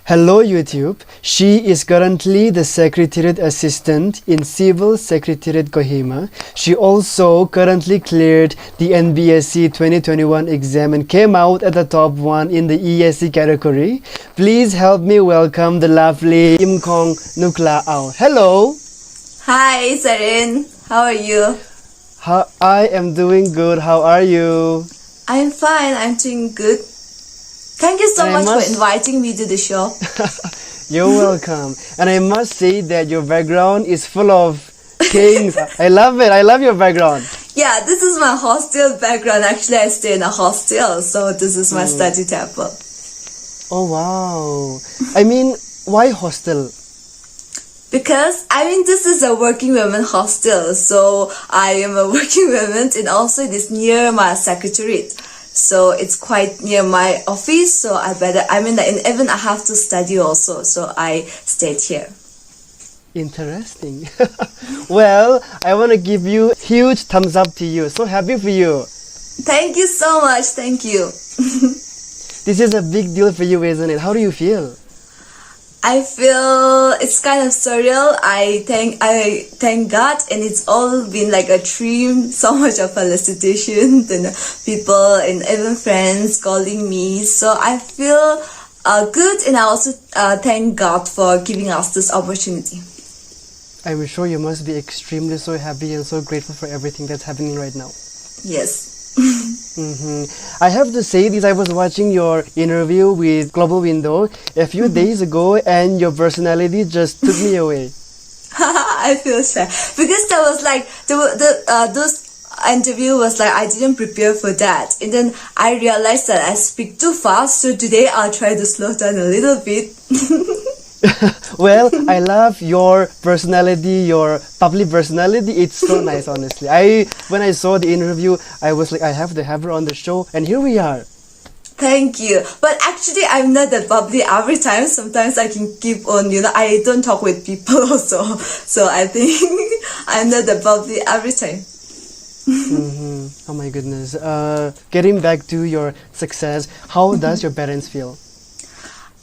Hello YouTube. She is currently the Secretariat Assistant in Civil Secretariat Kohima. She also currently cleared the NPSC 2021 exam and came out at the top 1 in the EAC category. Please help me welcome the lovely Imkongnukla Ao. Hello. Hi, Sarin. How are you? I am doing good. How are you? I'm fine. I'm doing good. Thank you so much for inviting me to the show. You're welcome. And I must say that your background is full of kings. I love it. I love your background. Yeah, this is my hostel background. Actually, I stay in a hostel, so this is my study table. Oh, wow. I mean, why hostel? Because, this is a working women hostel. So, I am a working woman and also it is near my secretariat. So it's quite near my office, so even I have to study also, so I stayed here. Interesting. Well, I want to give you huge thumbs up to you. So happy for you. Thank you so much. Thank you. This is a big deal for you, isn't it? How do you feel? I feel it's kind of surreal. I thank God, and it's all been like a dream. So much of felicitation, and people and even friends calling me. So I feel good, and I also thank God for giving us this opportunity. I'm sure you must be extremely so happy and so grateful for everything that's happening right now. Yes. I have to say this, I was watching your interview with Global Window a few days ago and your personality just took me away. I feel sad because that was like those interview was like I didn't prepare for that, and then I realized that I speak too fast, so today I'll try to slow down a little bit. Well, I love your personality, your public personality. It's so nice, honestly. When I saw the interview, I was like, I have to have her on the show, and here we are. Thank you. But actually, I'm not that bubbly every time. Sometimes I can keep on, I don't talk with people also. So I think I'm not that bubbly every time. Oh my goodness. Getting back to your success, how does your parents feel?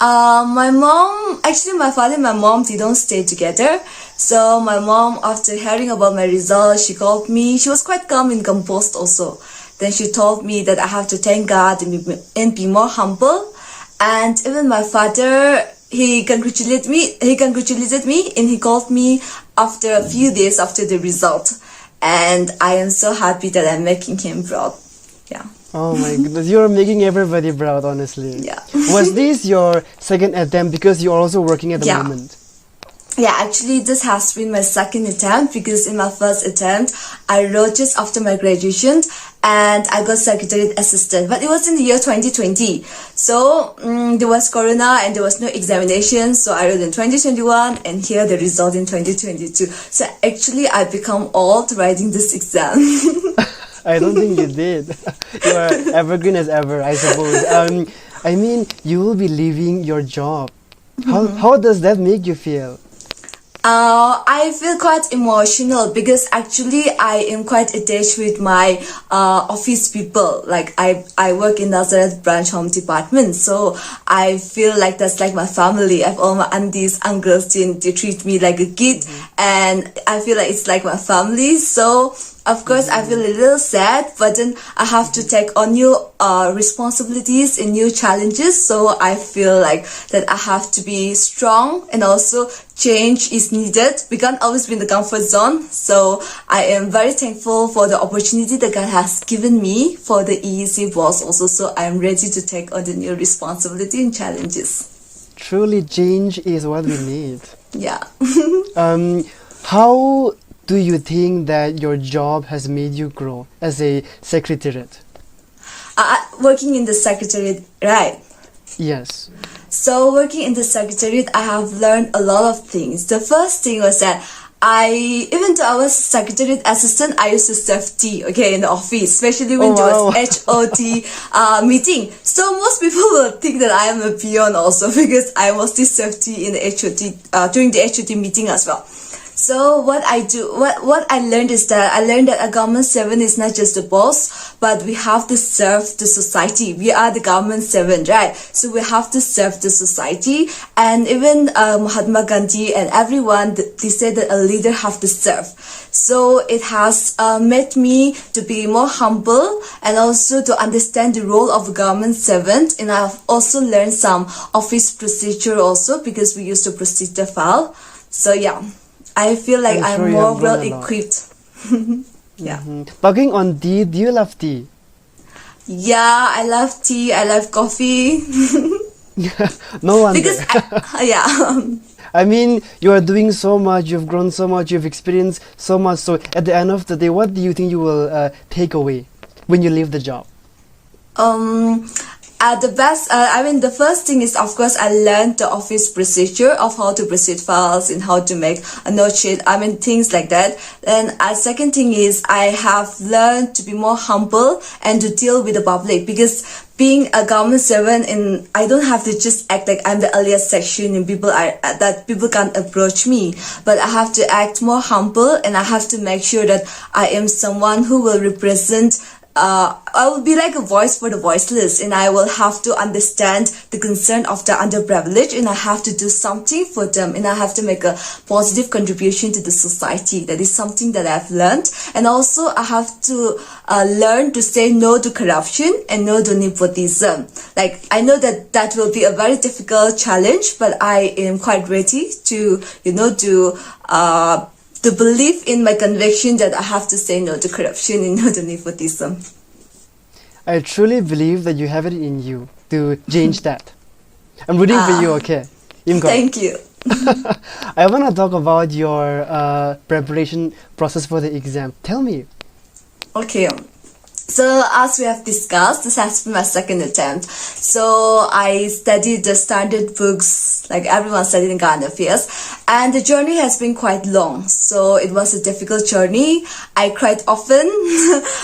My father and my mom, they don't stay together. So my mom, after hearing about my results, she called me. She was quite calm and composed also. Then she told me that I have to thank God and be more humble. And even my father, he congratulated me and he called me after a few days after the result. And I am so happy that I'm making him proud. Yeah. Oh my goodness, you're making everybody proud, honestly. Yeah. Was this your second attempt because you're also working at the moment? Yeah, actually this has been my second attempt because in my first attempt, I wrote just after my graduation and I got Secretariat Assistant. But it was in the year 2020. So there was Corona and there was no examination. So I wrote in 2021 and here the result in 2022. So actually I become old writing this exam. I don't think you did. You are evergreen as ever, I suppose. You will be leaving your job. How does that make you feel? I feel quite emotional because actually I am quite attached with my office people. Like I work in Nazareth branch home department, so I feel like that's like my family. I have all my aunties, uncles, they treat me like a kid, and I feel like it's like my family. So of course I feel a little sad, but then I have to take on new responsibilities and new challenges. So I feel like that I have to be strong, and also change is needed. We can't always be in the comfort zone. So I am very thankful for the opportunity that God has given me for the EAC boss also. So I am ready to take on the new responsibility and challenges. Truly, change is what we need. Yeah. How do you think that your job has made you grow as a secretariat? Working in the secretariat, right? Yes. So working in the secretariat, I have learned a lot of things. The first thing was that even though I was secretariat assistant, I used to serve tea, in the office, especially when there was HOT meeting. So most people will think that I am a peon also because I mostly serve tea in the HOT, during the HOT meeting as well. So what I do, what I learned is that I learned that a government servant is not just a boss, but we have to serve the society. We are the government servant, right? So we have to serve the society. And even Mahatma Gandhi and everyone, they say that a leader have to serve. So it has made me to be more humble and also to understand the role of a government servant. And I've also learned some office procedure also because we used to proceed the file. So yeah. I feel like I'm sure you more have well grown a lot. equipped. Yeah. Talking on tea, do you love tea? Yeah, I love tea. I love coffee. No wonder. Because yeah. I mean, you are doing so much, you've grown so much, you've experienced so much. So at the end of the day, what do you think you will take away when you leave the job? The first thing is, of course, I learned the office procedure of how to proceed files and how to make a note sheet. Things like that. Then second thing is, I have learned to be more humble and to deal with the public, because being a government servant, and I don't have to just act like I'm the earliest section and people can't approach me, but I have to act more humble, and I have to make sure that I am someone who will represent. I will be like a voice for the voiceless, and I will have to understand the concern of the underprivileged, and I have to do something for them, and I have to make a positive contribution to the society. That is something that I've learned. And also I have to learn to say no to corruption and no to nepotism. Like, I know that will be a very difficult challenge, but I am quite ready to believe in my conviction that I have to say no to corruption and no to nepotism. I truly believe that you have it in you to change that. I'm rooting for you, okay? Imko. Thank you. I want to talk about your preparation process for the exam. Tell me. Okay. So as we have discussed, this has been my second attempt. So I studied the standard books like everyone studied in current affairs, and the journey has been quite long. So it was a difficult journey. I cried often,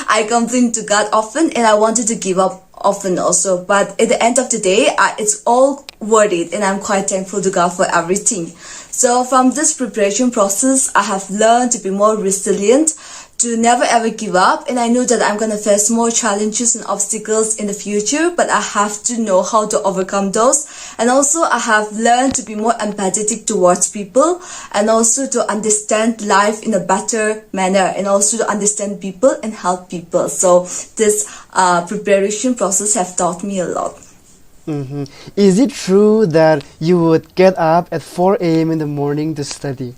I complained to God often, and I wanted to give up often also. But at the end of the day, it's all worth it, and I'm quite thankful to God for everything. So from this preparation process, I have learned to be more resilient, to never ever give up, and I know that I'm gonna face more challenges and obstacles in the future, but I have to know how to overcome those. And also I have learned to be more empathetic towards people, and also to understand life in a better manner, and also to understand people and help people. So this preparation process have taught me a lot. Is it true that you would get up at 4 a.m. in the morning to study?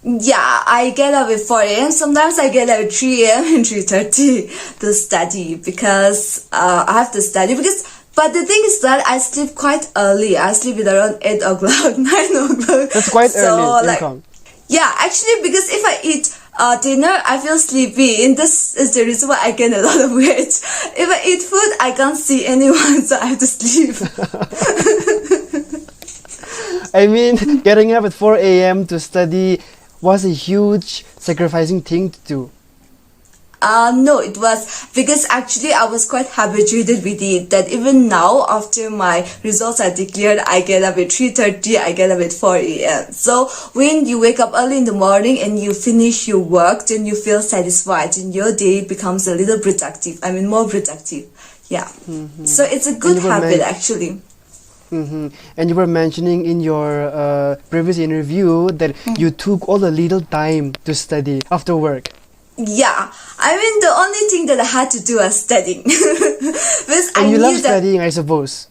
Yeah, I get up at 4 a.m. Sometimes I get up at 3 a.m. and 3:30 to study, because I have to study. But the thing is that I sleep quite early. I sleep at around 8 o'clock, 9 o'clock. That's quite early. Yeah, actually, because if I eat dinner, I feel sleepy, and this is the reason why I gain a lot of weight. If I eat food, I can't see anyone, so I have to sleep. I mean, getting up at 4 a.m. to study was a huge sacrificing thing to do. No, it was because actually I was quite habituated with it, that even now after my results are declared, I get up at 3:30, I get up at 4 a.m. So when you wake up early in the morning and you finish your work, then you feel satisfied and your day becomes a little productive. More productive. Yeah. So it's a good habit actually. And you were mentioning in your previous interview that you took all the little time to study after work. Yeah, the only thing that I had to do was studying. And you love studying, I suppose.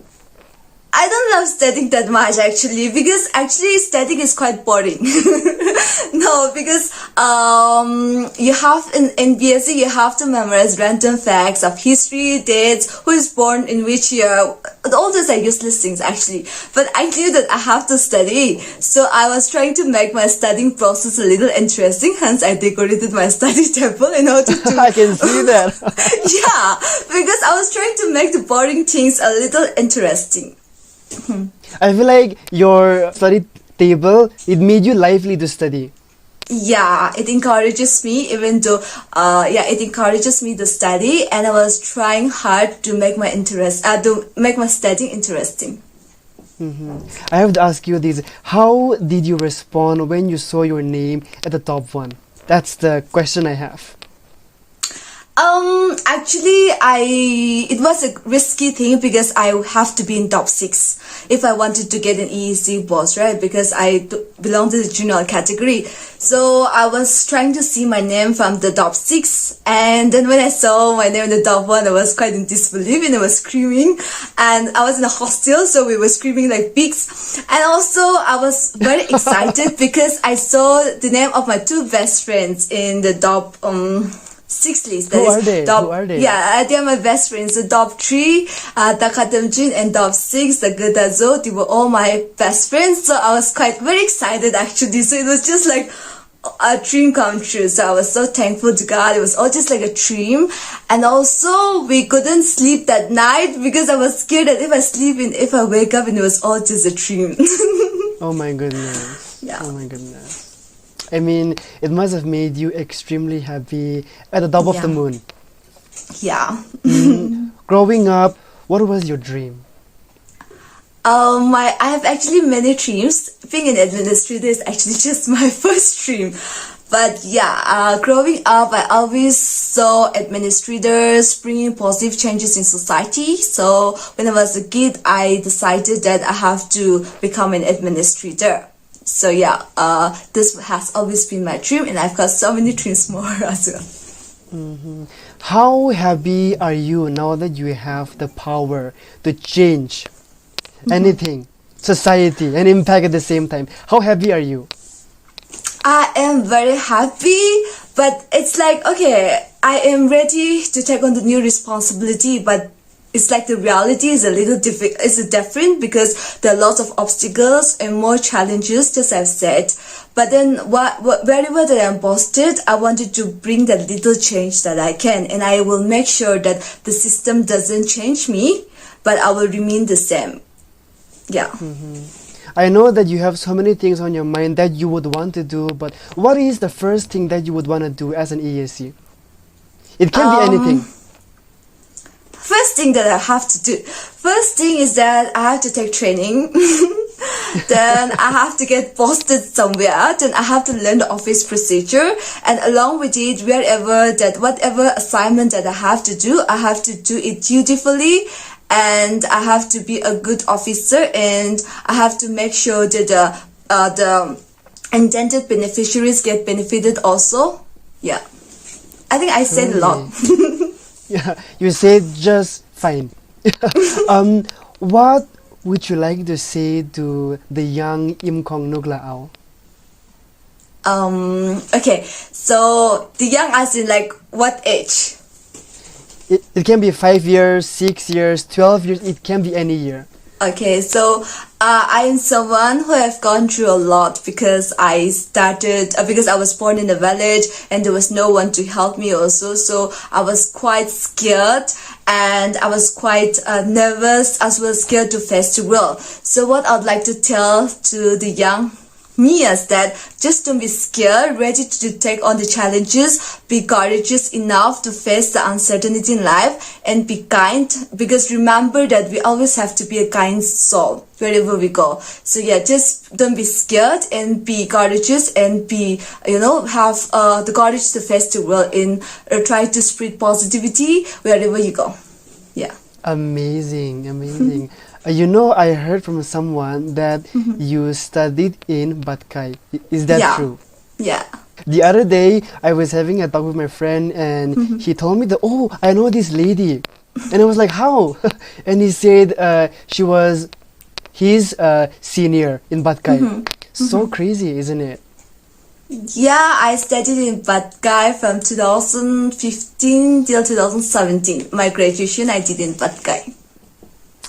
I don't love studying that much actually, because actually studying is quite boring. No, because you have in NPSC you have to memorize random facts of history, dates, who is born in which year. All those are useless things actually. But I knew that I have to study, so I was trying to make my studying process a little interesting. Hence, I decorated my study table in order to. I can see that. Yeah, because I was trying to make the boring things a little interesting. I feel like your study table, it made you lively to study. Yeah, it encourages me, it encourages me to study, and I was trying hard to make my studying interesting. I have to ask you this. How did you respond when you saw your name at the top one? That's the question I have. Actually, it was a risky thing because I have to be in top 6 if I wanted to get an EAC post, right? Because I belong to the junior category. So I was trying to see my name from the top 6, and then when I saw my name in the top 1, I was quite in disbelief and I was screaming, and I was in a hostel, so we were screaming like pigs. And also I was very excited because I saw the name of my 2 best friends in the top 6 list. Who are they? Who are they? Yeah, they are my best friends. The top 3, Takatamjin, and top 6, the Gadazo, they were all my best friends. So I was quite very excited actually. So it was just like a dream come true. So I was so thankful to God. It was all just like a dream. And also we couldn't sleep that night because I was scared that if I wake up and it was all just a dream. Oh my goodness. Yeah. Oh my goodness. I mean, it must have made you extremely happy at the top of the moon. Yeah. Growing up, what was your dream? I have actually many dreams. Being an administrator is actually just my first dream. But yeah, growing up, I always saw administrators bringing positive changes in society. So when I was a kid, I decided that I have to become an administrator. So yeah, this has always been my dream, and I've got so many dreams more as well. How happy are you now that you have the power to change anything, society, and impact at the same time? How happy are you? I am very happy, but it's like, okay, I am ready to take on the new responsibility, but it's like the reality is a little different because there are lots of obstacles and more challenges, just as I've said. But then wherever that I'm posted, I wanted to bring that little change that I can, and I will make sure that the system doesn't change me, but I will remain the same. Yeah. I know that you have so many things on your mind that you would want to do, but what is the first thing that you would want to do as an EAC? It can be anything. First thing that I have to do. First thing is that I have to take training. Then I have to get posted somewhere. Then I have to learn the office procedure. And along with it, whatever assignment that I have to do it dutifully. And I have to be a good officer. And I have to make sure that the intended beneficiaries get benefited also. Yeah. I think I said a lot. Yeah, you said just fine. What would you like to say to the young Imkongnukla Ao? Okay, so the young as in like what age? It can be 5 years, 6 years, 12 years, it can be any year. Okay, so I am someone who have gone through a lot because I was born in a village and there was no one to help me also. So I was quite scared and I was quite nervous as well as scared to face the world. So what I'd like to tell to the young me is that just don't be scared, ready to take on the challenges, be courageous enough to face the uncertainty in life, and be kind, because remember that we always have to be a kind soul wherever we go. So yeah, just don't be scared and be courageous and have the courage to face the world and try to spread positivity wherever you go. Yeah. Amazing. I heard from someone that you studied in Batkai. Is that true? Yeah. The other day, I was having a talk with my friend and he told me that, oh, I know this lady. And I was like, how? And he said he's a senior in Batkai. So crazy, isn't it? Yeah, I studied in Batkai from 2015 till 2017. My graduation I did in Batkai.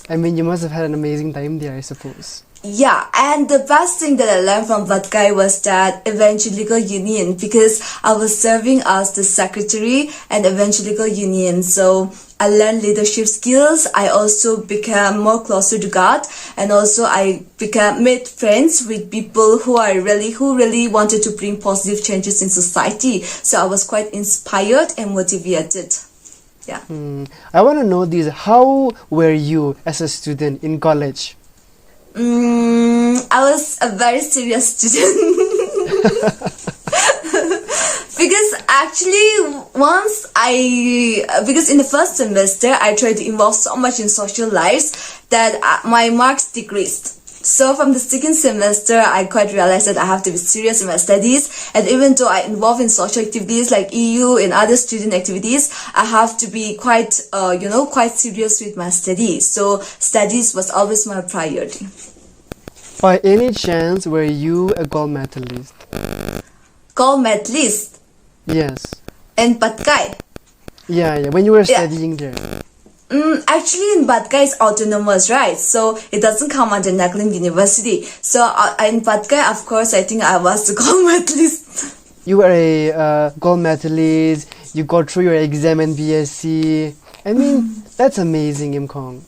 I mean, you must have had an amazing time there, I suppose. Yeah, and the best thing that I learned from Batkai was that Evangelical Union, because I was serving as the secretary and Evangelical Union. So I learned leadership skills. I also became more closer to God, and also I made friends with people who really wanted to bring positive changes in society. So I was quite inspired and motivated. Yeah. I want to know this. How were you as a student in college? I was a very serious student. Because actually because in the first semester I tried to involve so much in social lives that my marks decreased. So from the second semester, I quite realized that I have to be serious in my studies, and even though I involve in social activities like EU and other student activities, I have to be quite serious with my studies. So studies was always my priority. By any chance, were you a gold medalist? Gold medalist Yes. in Patkai. Yeah, when you were Yeah. studying there. Actually, in Patkai is autonomous, right? So it doesn't come under Naklim University. So in Patkai, of course, I think I was the gold medalist. You were a gold medalist, you got through your exam in BSc. I mean, that's amazing, Imkong.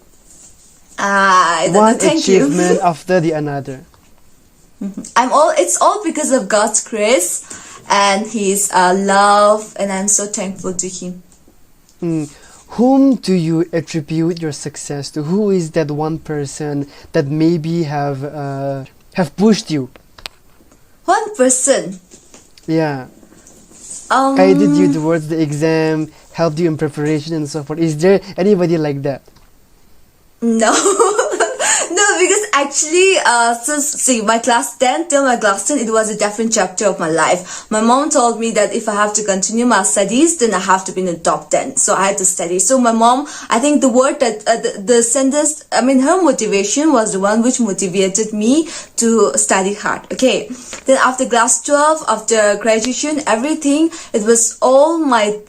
One Thank you. achievement after the another. It's all because of God's grace and His love, and I'm so thankful to Him. Whom do you attribute your success to? Who is that one person that maybe have pushed you? One person. Yeah. Guided you towards the exam, helped you in preparation and so forth. Is there anybody like that? No. No, because actually, my class 10, till my class 10, it was a different chapter of my life. My mom told me that if I have to continue my studies, then I have to be in the top 10. So I had to study. So my mom, I think the word that, the sentence, her motivation was the one which motivated me to study hard. Okay. Then after class 12, after graduation, everything, it was all my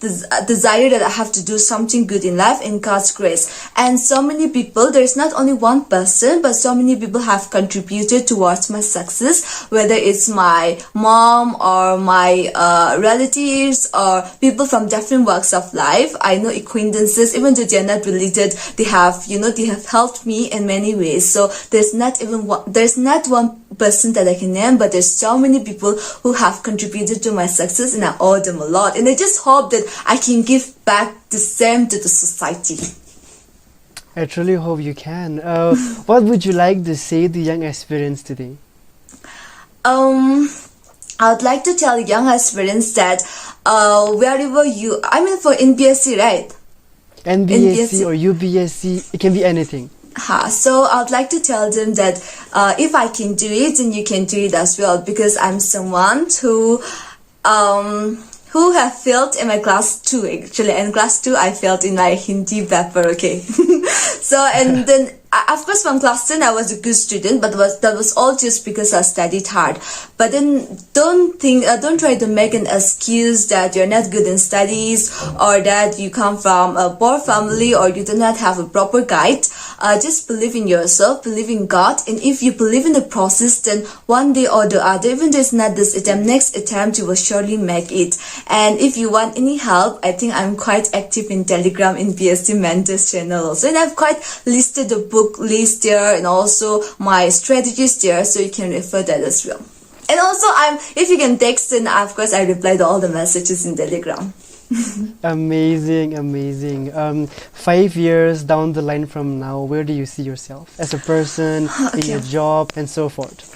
desire that I have to do something good in life in God's grace. And so many people, there's not only one person, but so many people have contributed towards my success, whether it's my mom or my relatives or people from different walks of life. I know acquaintances, even though they are not related, they have helped me in many ways. So there's not one person that I can name, but there's so many people who have contributed to my success, and I owe them a lot. And I just hope that I can give back the same to the society. I truly hope you can. What would you like to say to young aspirants today? I would like to tell young aspirants that wherever for NPSC, right? NBSc or UBSc, it can be anything. So I would like to tell them that if I can do it, then you can do it as well, because I'm someone who have failed in my class 2 actually. In class 2 I failed in my Hindi paper, okay. So and then of course from class 10 I was a good student, but that was all just because I studied hard. But then don't try to make an excuse that you're not good in studies, or that you come from a poor family, or you do not have a proper guide. Just believe in yourself, believe in God, and if you believe in the process, then one day or the other, even though it's not this attempt, next attempt you will surely make it. And if you want any help, I think I'm quite active in Telegram in NPSC Mentors channel also, and I've quite listed the book list there and also my strategies there, so you can refer that as well. And also if you can text, then of course I reply to all the messages in Telegram. Amazing. 5 years down the line from now, where do you see yourself as a person, in your job, and so forth?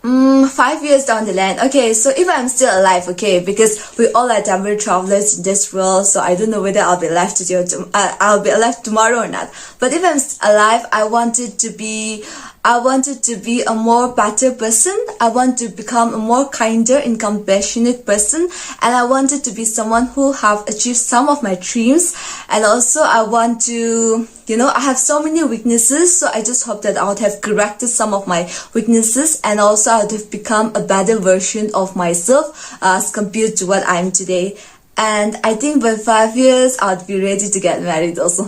5 years down the line. Okay, so if I'm still alive, okay, because we all are temporary travelers in this world, so I don't know whether I'll be alive today or I'll be alive tomorrow or not. But if I'm alive, I wanted to be a more better person. I want to become a more kinder and compassionate person, and I wanted to be someone who have achieved some of my dreams. And also I want to, I have so many weaknesses, so I just hope that I would have corrected some of my weaknesses, and also I would have become a better version of myself as compared to what I am today. And I think by 5 years I would be ready to get married also.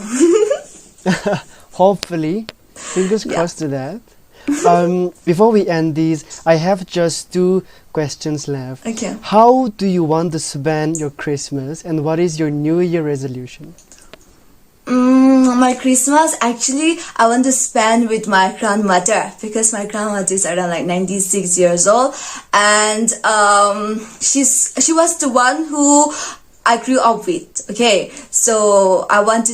Hopefully. Fingers crossed to that. Before we end these, I have just 2 questions left. Okay. How do you want to spend your Christmas, and what is your New Year resolution? My Christmas, actually, I want to spend with my grandmother, because my grandmother is around like 96 years old, and she was the one who I grew up with. Okay, so I want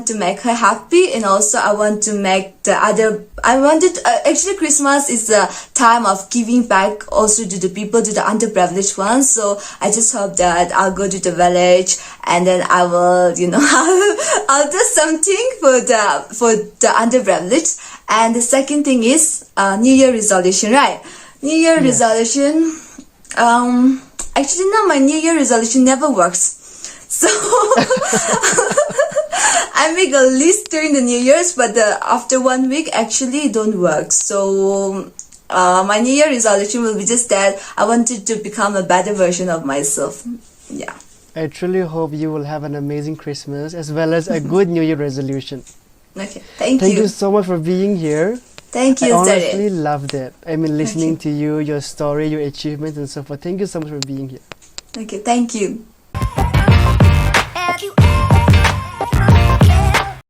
to make her happy, and also I want to make the other. I wanted actually Christmas is the time of giving back also to the people, to the underprivileged ones. So I just hope that I'll go to the village and then I will, I'll do something for the underprivileged. And the second thing is New Year resolution, right? New Year resolution. Actually, no, my New Year resolution never works. So I make a list during the New Year's, but after 1 week, actually, it don't work. So my New Year resolution will be just that I wanted to become a better version of myself. Yeah. I truly hope you will have an amazing Christmas as well as a good New Year resolution. Okay, thank Thank you. you so much for being here. Thank I you, honestly Zare. loved it. I mean, listening Okay. to you, your story, your achievements and so forth. Thank you so much for being here. Okay, thank you.